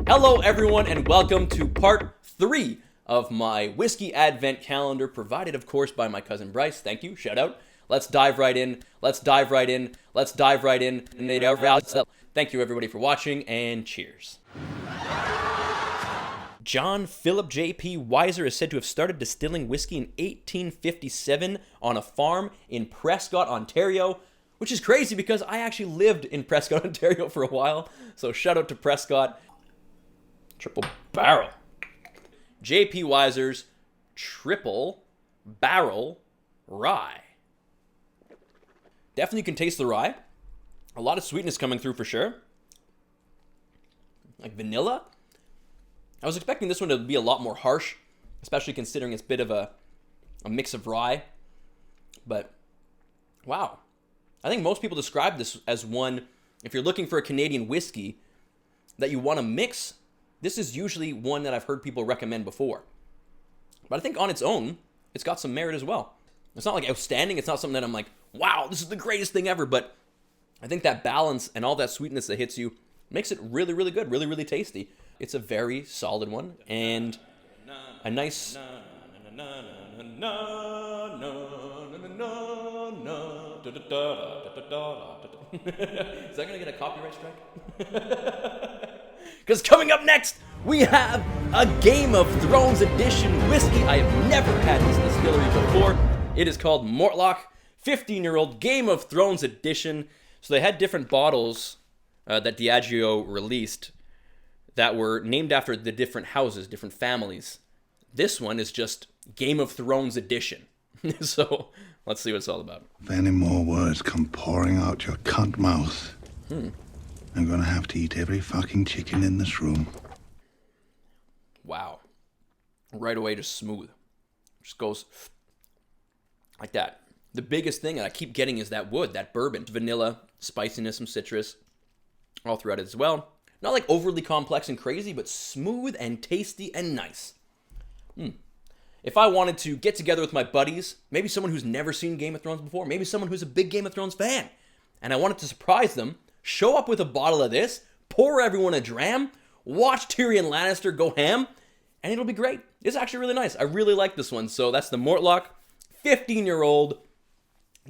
Hello everyone and welcome to part 3 of my whiskey advent calendar, provided of course by my cousin Bryce. Thank you, shout out. Let's dive right in. Thank you everybody for watching and cheers. John Philip J.P. Weiser is said to have started distilling whiskey in 1857 on a farm in Prescott, Ontario, which is crazy because I actually lived in Prescott, Ontario for a while, so shout out to Prescott. Triple barrel. J.P. Weiser's triple barrel rye. Definitely can taste the rye. A lot of sweetness coming through for sure. Like vanilla. I was expecting this one to be a lot more harsh, especially considering it's a bit of a mix of rye. But, wow. I think most people describe this as one, if you're looking for a Canadian whiskey that you want to mix, this is usually one that I've heard people recommend before. But I think on its own, it's got some merit as well. It's not like outstanding. It's not something that I'm like, wow, this is the greatest thing ever. But I think that balance and all that sweetness that hits you makes it really, really good, really, really tasty. It's a very solid one and a nice... Is that going to get a copyright strike? Because coming up next, we have a Game of Thrones edition whiskey. I have never had this distillery before. It is called Mortlach, 15-year-old Game of Thrones edition. So they had different bottles that Diageo released that were named after the different houses, different families. This one is just Game of Thrones edition. So let's see what it's all about. If any more words come pouring out your cunt mouth, I'm gonna have to eat every fucking chicken in this room. Wow. Right away, just smooth. Just goes like that. The biggest thing that I keep getting is that wood, that bourbon. Vanilla, spiciness, some citrus, all throughout it as well. Not like overly complex and crazy, but smooth and tasty and nice. If I wanted to get together with my buddies, maybe someone who's never seen Game of Thrones before, maybe someone who's a big Game of Thrones fan, and I wanted to surprise them, show up with a bottle of this, pour everyone a dram, watch Tyrion Lannister go ham, and it'll be great. It's actually really nice. I really like this one. So that's the Mortlach, 15-year-old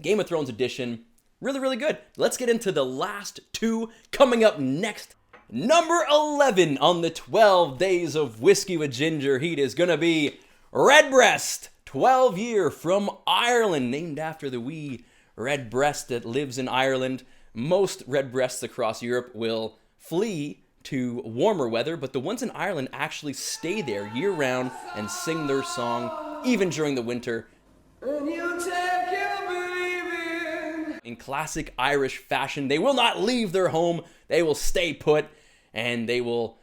Game of Thrones edition. Really, really good. Let's get into the last two coming up next. Number 11 on the 12 days of whiskey with Gingerheat is going to be Redbreast, 12-year from Ireland, named after the wee redbreast that lives in Ireland. Most redbreasts across Europe will flee to warmer weather, but the ones in Ireland actually stay there year-round and sing their song, even during the winter. In classic Irish fashion, they will not leave their home. They will stay put, and they will...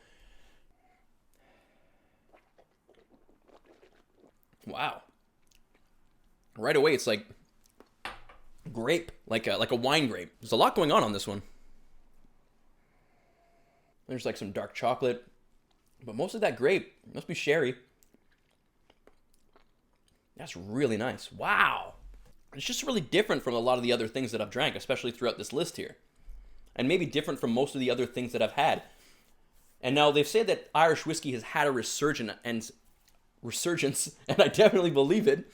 Wow. Right away, it's like grape, like a wine grape. There's a lot going on this one. There's like some dark chocolate, but most of that grape must be sherry. That's really nice. Wow. It's just really different from a lot of the other things that I've drank, especially throughout this list here. And maybe different from most of the other things that I've had. And now they've said that Irish whiskey has had a resurgence, and I definitely believe it.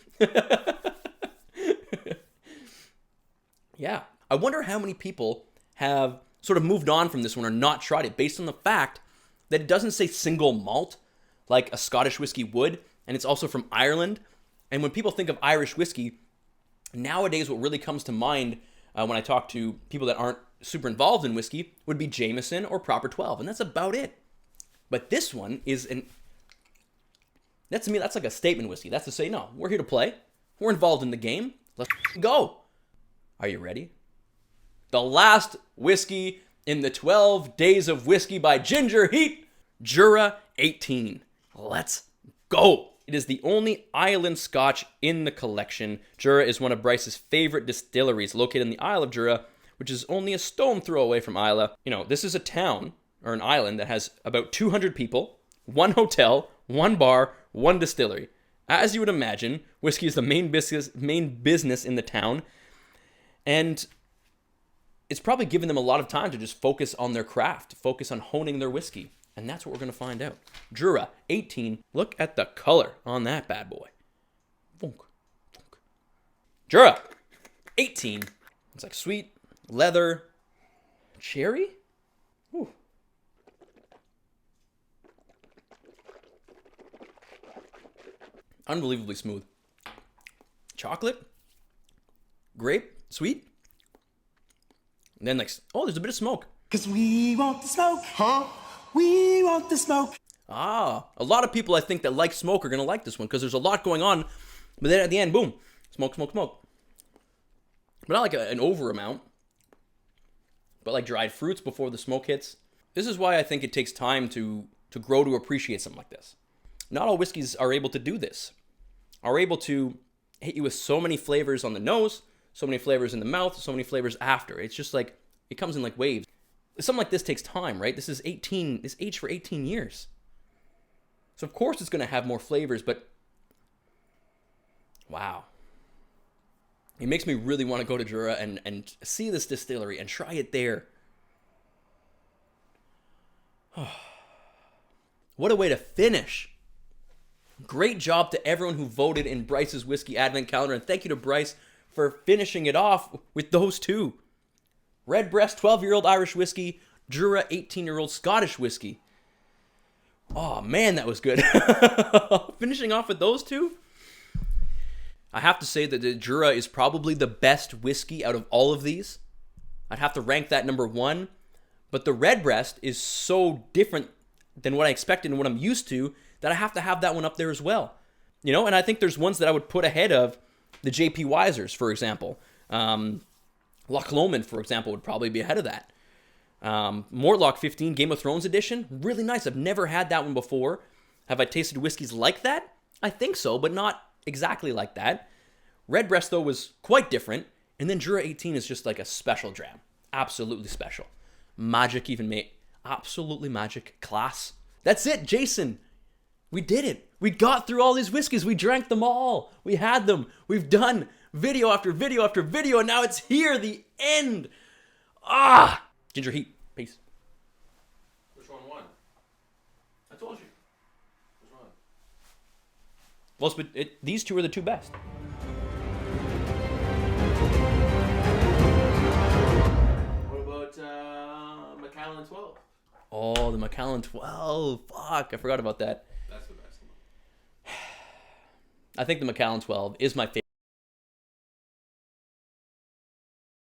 Yeah. I wonder how many people have sort of moved on from this one or not tried it based on the fact that it doesn't say single malt like a Scottish whiskey would, and it's also from Ireland. And when people think of Irish whiskey, nowadays what really comes to mind when I talk to people that aren't super involved in whiskey would be Jameson or Proper 12, and that's about it. But this one is to me, that's like a statement whiskey. That's to say, no, we're here to play. We're involved in the game. Let's go. Are you ready? The last whiskey in the 12 days of whiskey by Gingerheat, Jura 18. Let's go. It is the only island scotch in the collection. Jura is one of Bryce's favorite distilleries located in the Isle of Jura, which is only a stone throw away from Islay. You know, this is a town or an island that has about 200 people, one hotel, one bar, one distillery. As you would imagine, whiskey is the main business in the town, and it's probably given them a lot of time to just focus on their craft, focus on honing their whiskey. And that's what we're going to find out. Jura, 18. Look at the color on that bad boy. Funk, funk. Jura, 18. It's like sweet, leather, cherry. Ooh. Unbelievably smooth. Chocolate, grape, sweet. And then like, oh, there's a bit of smoke. 'Cause we want the smoke, huh? We want the smoke. Ah, a lot of people I think that like smoke are going to like this one because there's a lot going on. But then at the end, boom, smoke, smoke, smoke. But not like an over amount. But like dried fruits before the smoke hits. This is why I think it takes time to grow to appreciate something like this. Not all whiskeys are able to do this. Are able to hit you with so many flavors on the nose, so many flavors in the mouth, so many flavors after. It's just like, it comes in like waves. Something like this takes time, right? This is aged for 18 years. So of course it's going to have more flavors, but wow. It makes me really want to go to Jura and see this distillery and try it there. What a way to finish. Great job to everyone who voted in Bryce's Whiskey Advent Calendar. And thank you to Bryce for finishing it off with those two. Redbreast, 12-year-old Irish whiskey. Jura, 18-year-old Scottish whiskey. Oh, man, that was good. Finishing off with those two. I have to say that the Jura is probably the best whiskey out of all of these. I'd have to rank that number one. But the Redbreast is so different than what I expected and what I'm used to that I have to have that one up there as well. You know, and I think there's ones that I would put ahead of the J.P. Weisers, for example. Loch Lomond, for example, would probably be ahead of that. Mortlach 15 Game of Thrones edition, really nice. I've never had that one before. Have I tasted whiskeys like that? I think so, but not exactly like that. Redbreast, though, was quite different. And then Jura 18 is just like a special dram. Absolutely special. Magic even made. Absolutely magic. Class. That's it, Jason. We did it. We got through all these whiskeys. We drank them all. We had them. We've done video after video after video, and now it's here, the end. Ah! Gingerheat. Peace. Which one won? I told you. Which one? Well, these two are the two best. What about Macallan 12? Oh, the Macallan 12. Fuck, I forgot about that. That's the best one. I think the Macallan 12 is my favorite.